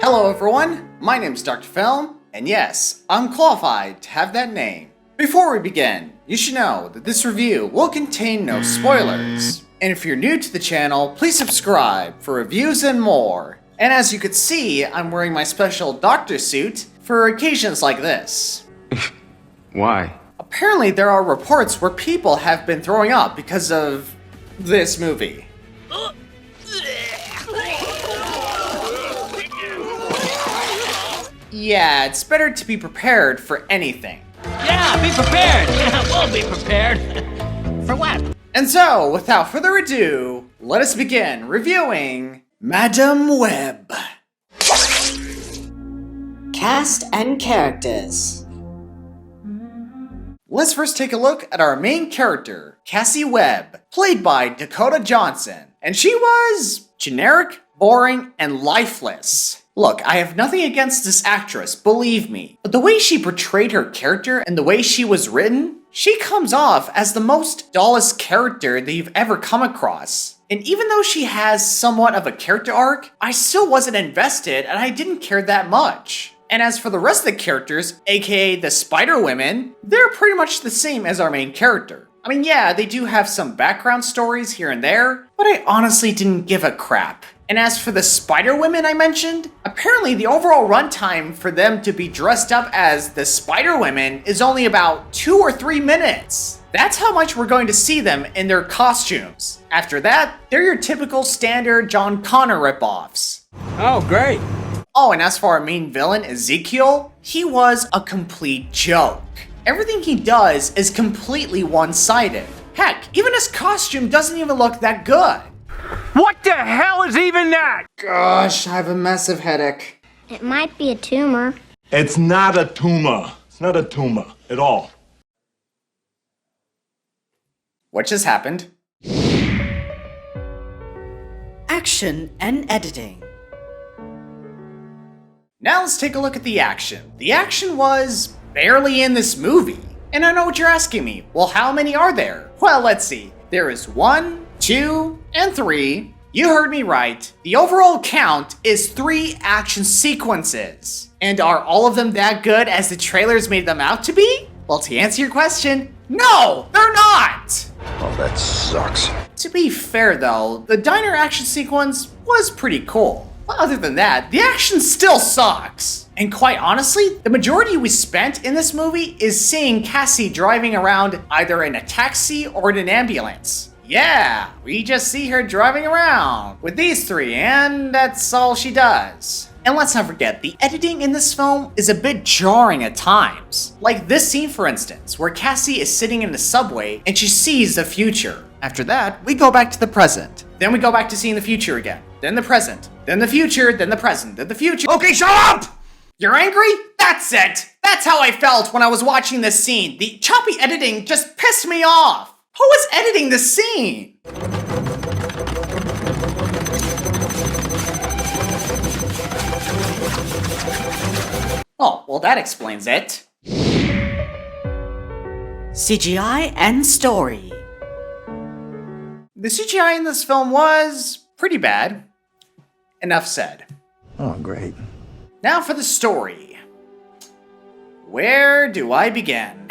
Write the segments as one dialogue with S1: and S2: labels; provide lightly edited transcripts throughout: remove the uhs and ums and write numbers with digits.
S1: Hello everyone, my name's Dr. Film, and yes, I'm qualified to have that name. Before we begin, you should know that this review will contain no spoilers. And if you're new to the channel, please subscribe for reviews and more. And as you can see, I'm wearing my special doctor suit for occasions like this.
S2: Why?
S1: Apparently there are reports where people have been throwing up because of this movie. Yeah, it's better to be prepared for anything.
S3: Yeah, be prepared! We'll be prepared. For what?
S1: And so, without further ado, let us begin reviewing Madam Web.
S4: Cast and characters.
S1: Let's first take a look at our main character, Cassie Webb, played by Dakota Johnson. And she was generic, boring, and lifeless. Look, I have nothing against this actress, believe me, but the way she portrayed her character and the way she was written, she comes off as the most dullest character that you've ever come across. And even though she has somewhat of a character arc, I still wasn't invested and I didn't care that much. And as for the rest of the characters, aka the Spider Women, they're pretty much the same as our main character. I mean, yeah, they do have some background stories here and there, but I honestly didn't give a crap. And as for the Spider Women I mentioned, apparently the overall runtime for them to be dressed up as the Spider Women is only about 2 or 3 minutes. That's how much we're going to see them in their costumes. After that, they're your typical standard John Connor ripoffs.
S2: Oh, great.
S1: Oh, and as for our main villain, Ezekiel, he was a complete joke. Everything he does is completely one-sided. Heck, even his costume doesn't even look that good.
S2: What the hell is even that?
S1: Gosh, I have a massive headache.
S5: It might be a tumor.
S6: It's not a tumor. It's not a tumor at all.
S1: What just happened?
S4: Action and editing.
S1: Now let's take a look at the action. The action was barely in this movie. And I know what you're asking me. Well, how many are there? Well, let's see. There is 1, 2, and 3. You heard me right. The overall count is 3 action sequences. And are all of them that good as the trailers made them out to be? Well, to answer your question, no, they're not!
S6: Oh, that sucks.
S1: To be fair though, the diner action sequence was pretty cool. But other than that, the action still sucks. And quite honestly, the majority we spent in this movie is seeing Cassie driving around either in a taxi or in an ambulance. Yeah, we just see her driving around with these 3, and that's all she does. And let's not forget, the editing in this film is a bit jarring at times. Like this scene for instance, where Cassie is sitting in the subway and she sees the future. After that, we go back to the present. Then we go back to seeing the future again. Then the present. Then the future, then the present, then the future. Okay, shut up! You're angry? That's it! That's how I felt when I was watching this scene. The choppy editing just pissed me off. Who was editing this scene? Oh, well that explains it.
S4: CGI and story.
S1: The CGI in this film was pretty bad. Enough said.
S6: Oh, great.
S1: Now for the story. Where do I begin?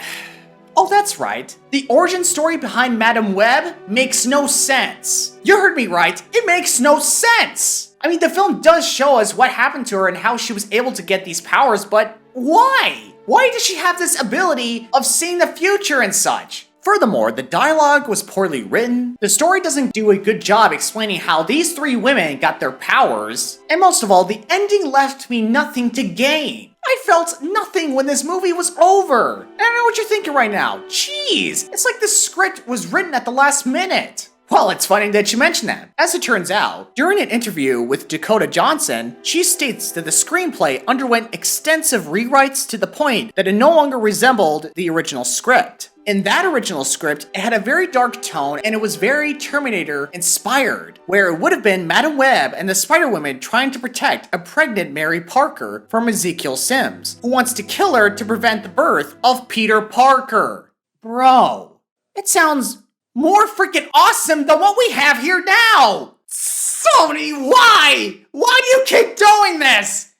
S1: Oh, that's right. The origin story behind Madam Web makes no sense. You heard me right. It makes no sense. I mean, the film does show us what happened to her and how she was able to get these powers, but why? Why does she have this ability of seeing the future and such? Furthermore, the dialogue was poorly written, the story doesn't do a good job explaining how these 3 women got their powers, and most of all, the ending left me nothing to gain. I felt nothing when this movie was over. And I know what you're thinking right now. Jeez, it's like the script was written at the last minute. Well, it's funny that you mention that. As it turns out, during an interview with Dakota Johnson, she states that the screenplay underwent extensive rewrites to the point that it no longer resembled the original script. In that original script, it had a very dark tone and it was very Terminator inspired, where it would have been Madam Web and the Spider-Woman trying to protect a pregnant Mary Parker from Ezekiel Sims, who wants to kill her to prevent the birth of Peter Parker. Bro, it sounds more freaking awesome than what we have here now! Sony, why? Why do you keep doing this?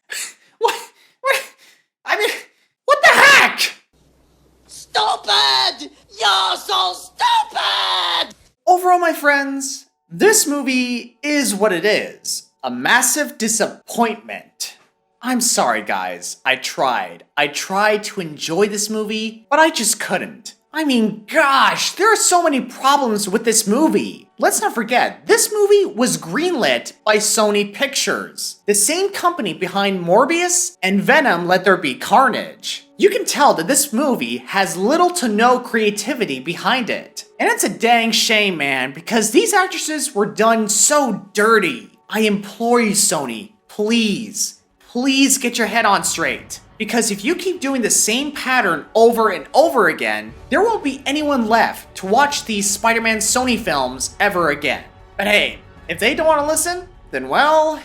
S1: I mean, what the heck?
S7: Stupid! You're so stupid!
S1: Overall, my friends, this movie is what it is. A massive disappointment. I'm sorry, guys. I tried. I tried to enjoy this movie, but I just couldn't. I mean, gosh, there are so many problems with this movie. Let's not forget, this movie was greenlit by Sony Pictures, the same company behind Morbius and Venom Let There Be Carnage. You can tell that this movie has little to no creativity behind it. And it's a dang shame, man, because these actresses were done so dirty. I implore you, Sony, please get your head on straight. Because if you keep doing the same pattern over and over again, there won't be anyone left to watch these Spider-Man Sony films ever again. But hey, if they don't want to listen, then well,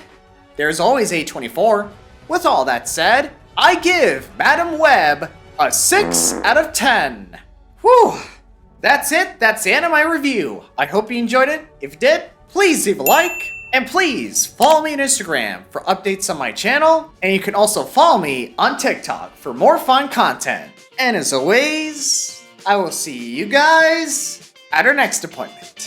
S1: there's always A24. With all that said, I give Madam Web a 6 out of 10. Whew! That's it, that's the end of my review. I hope you enjoyed it. If you did, please leave a like. And please follow me on Instagram for updates on my channel. And you can also follow me on TikTok for more fun content. And as always, I will see you guys at our next appointment.